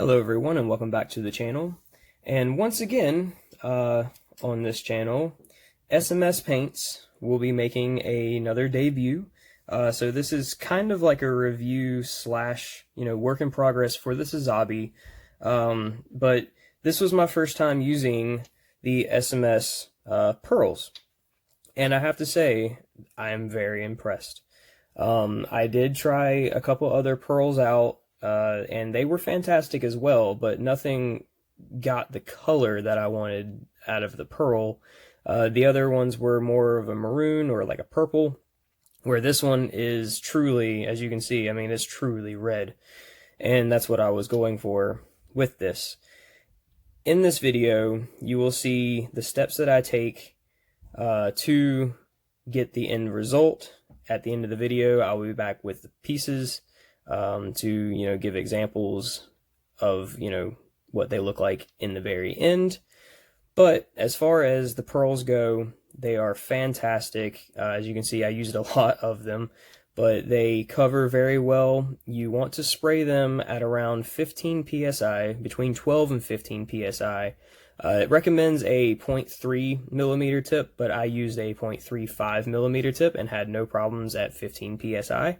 Hello everyone and welcome back to the channel. And once again, on this channel, SMS Paints will be making another debut. So this is kind of like a review slash, work in progress for the Sazabi. But this was my first time using the SMS pearls. And I have to say, I am very impressed. I did try a couple other pearls out, and they were fantastic as well, but nothing got the color that I wanted out of the pearl. The other ones were more of a maroon or like a purple, where this one is truly, as you can see, it's truly red. And that's what I was going for with this. In this video, you will see the steps that I take to get the end result. At the end of the video, I'll be back with the pieces to give examples of what they look like in the very end. But as far as the pearls go, they are fantastic. As you can see, I used a lot of them, but they cover very well. You want to spray them at around 15 psi, between 12 and 15 psi. It recommends a 0.3 millimeter tip, but I used a 0.35 millimeter tip and had no problems at 15 psi.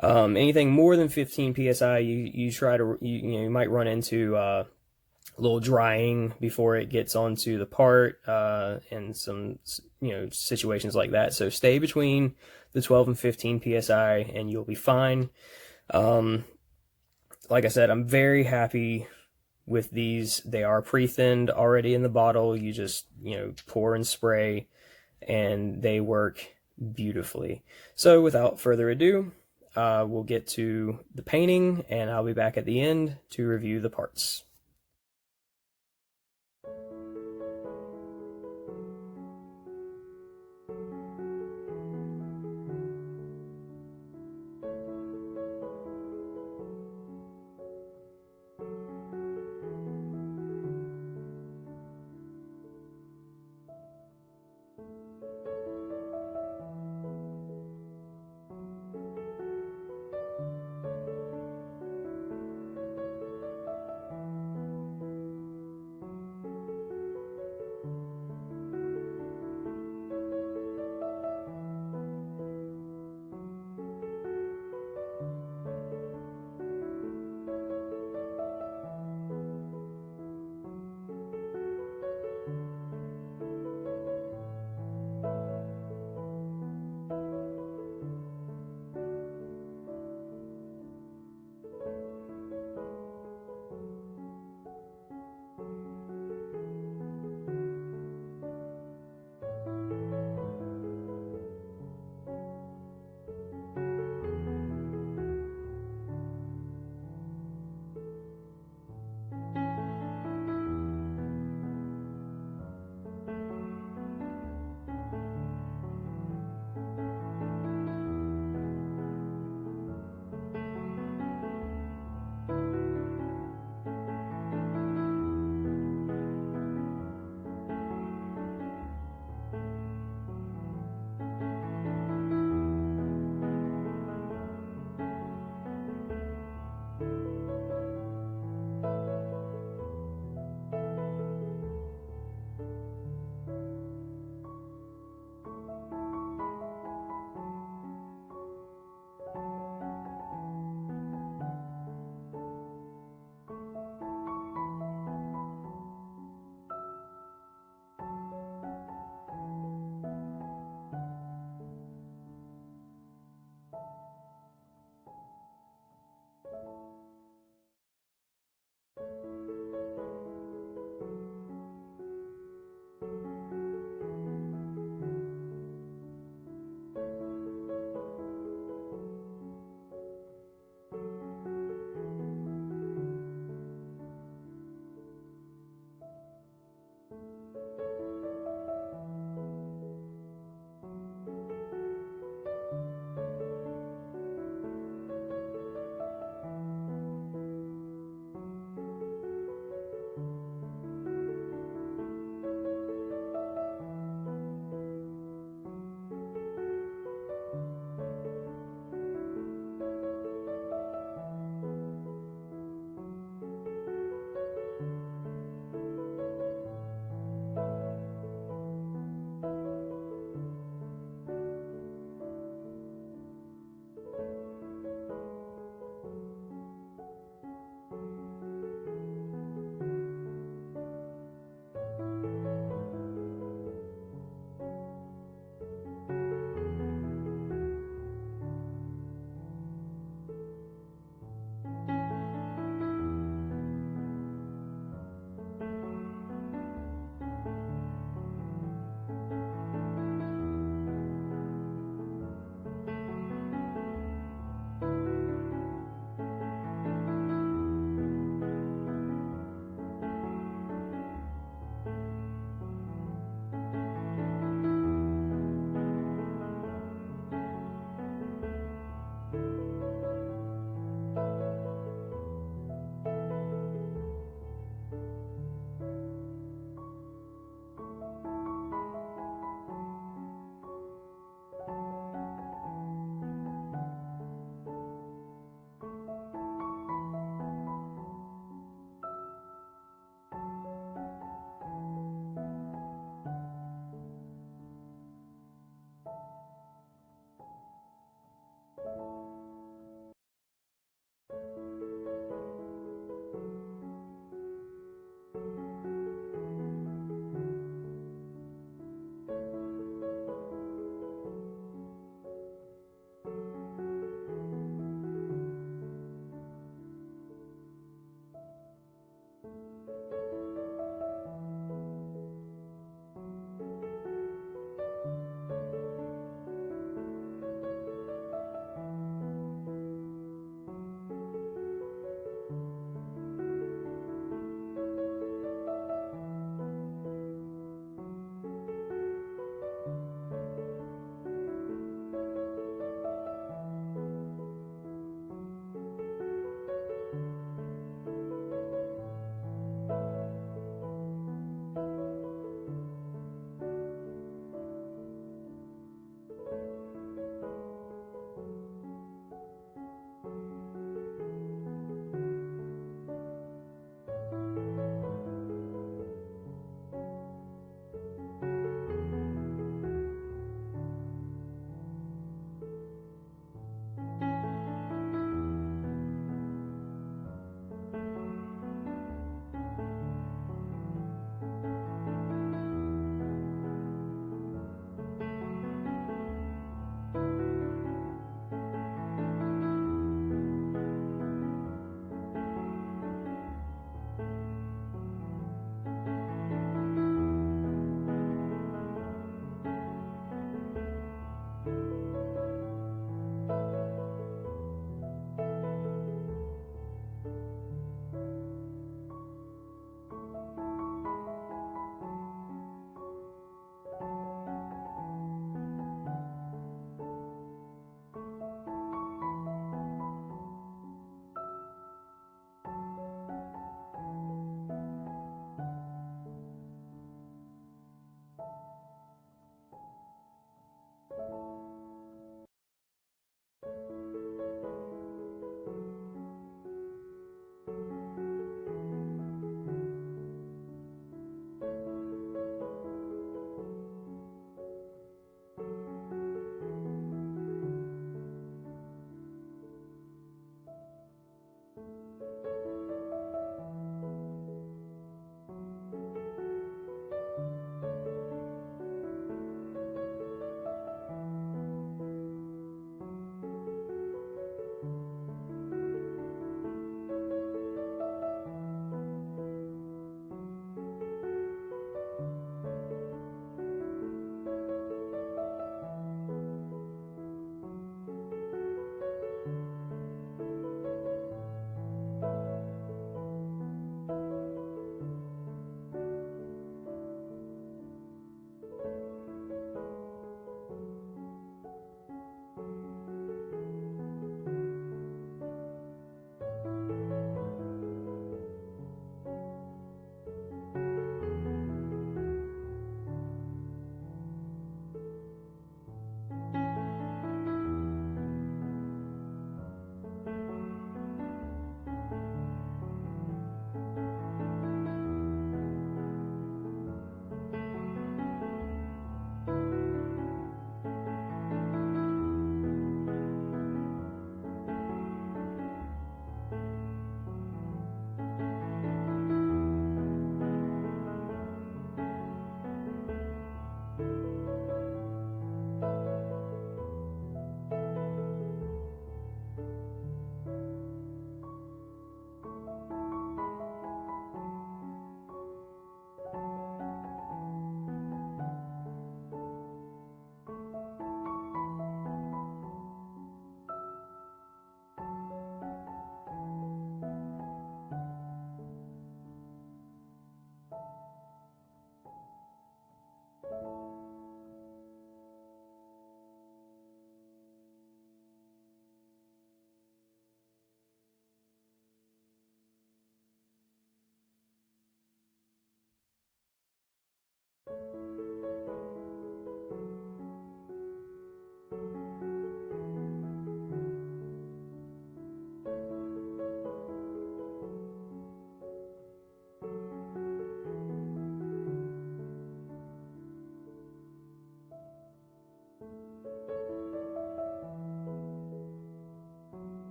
Anything more than 15 psi, you might run into a little drying before it gets onto the part, and some situations like that. So stay between the 12 and 15 psi, and you'll be fine. Like I said, I'm very happy with these. They are pre-thinned already in the bottle. You just pour and spray, and they work beautifully. So without further ado, we'll get to the painting, and I'll be back at the end to review the parts.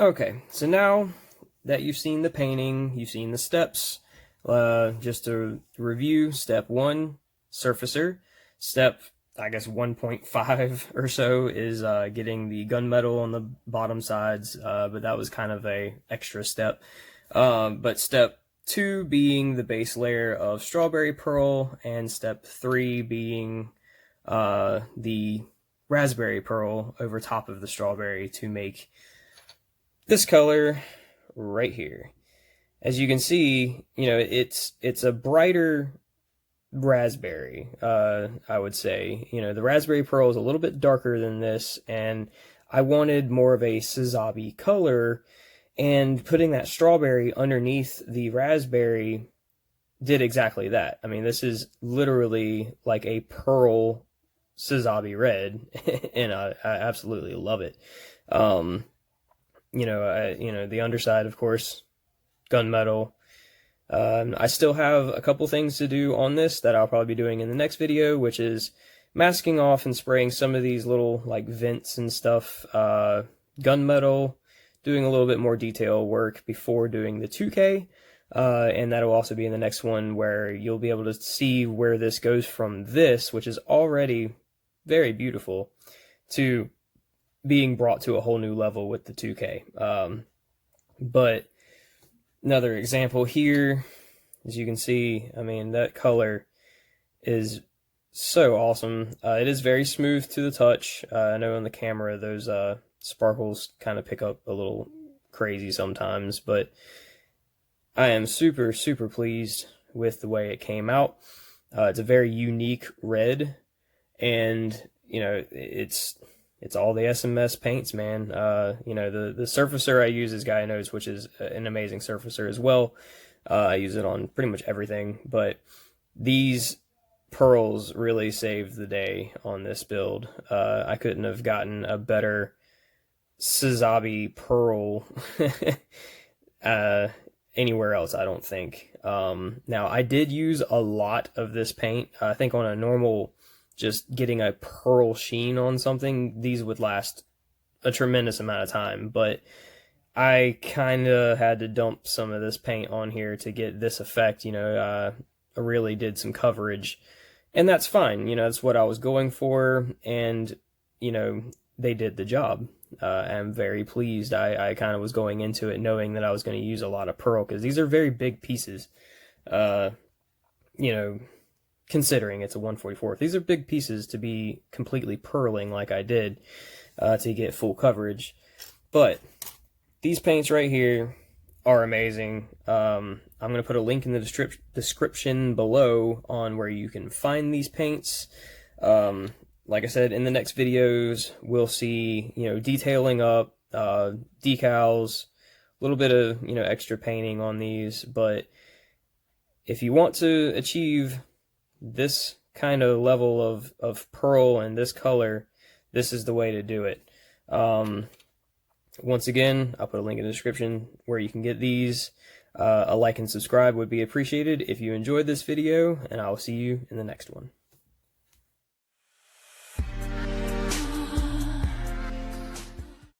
Okay, so now that you've seen the painting, you've seen the steps, just to review, step 1, surfacer. Step, I guess, 1.5 or so is getting the gunmetal on the bottom sides, but that was kind of a extra step. But step 2 being the base layer of strawberry pearl, and step 3 being the raspberry pearl over top of the strawberry to make this color right here. As you can see, you know, it's a brighter raspberry, I would say. You know, the raspberry pearl is a little bit darker than this, and I wanted more of a Sazabi color, and putting that strawberry underneath the raspberry did exactly that. I mean, this is literally like a pearl Sazabi red, and I absolutely love it. You know, the underside, of course, gunmetal. I still have a couple things to do on this that I'll probably be doing in the next video, which is masking off and spraying some of these little like vents and stuff, gunmetal, doing a little bit more detail work before doing the 2K, and that'll also be in the next one, where you'll be able to see where this goes from this, which is already very beautiful, to being brought to a whole new level with the 2K. But another example here, as you can see, I mean, that color is so awesome. It is very smooth to the touch. I know on the camera those sparkles kind of pick up a little crazy sometimes, but I am super, super pleased with the way it came out. It's a very unique red, and, you know, it's all the SMS paints, man. You know, the surfacer I use is Guy Knows, which is an amazing surfacer as well. I use it on pretty much everything, but these pearls really saved the day on this build. I couldn't have gotten a better Sazabi pearl anywhere else, I don't think. Now, I did use a lot of this paint. I think on a normal, just getting a pearl sheen on something, these would last a tremendous amount of time, but I kind of had to dump some of this paint on here to get this effect. You know, I really did some coverage, and that's fine. You know, that's what I was going for, and, you know, they did the job. I'm very pleased. I kind of was going into it knowing that I was going to use a lot of pearl, because these are very big pieces. You know, considering it's a 1/44, these are big pieces to be completely purling like I did to get full coverage. But these paints right here are amazing. I'm going to put a link in the description below on where you can find these paints. Like I said, in the next videos, we'll see, you know, detailing up, decals, a little bit of, you know, extra painting on these. But if you want to achieve this kind of level of pearl and this color, this is the way to do it. Once again, I'll put a link in the description where you can get these. A like and subscribe would be appreciated if you enjoyed this video, and I'll see you in the next one.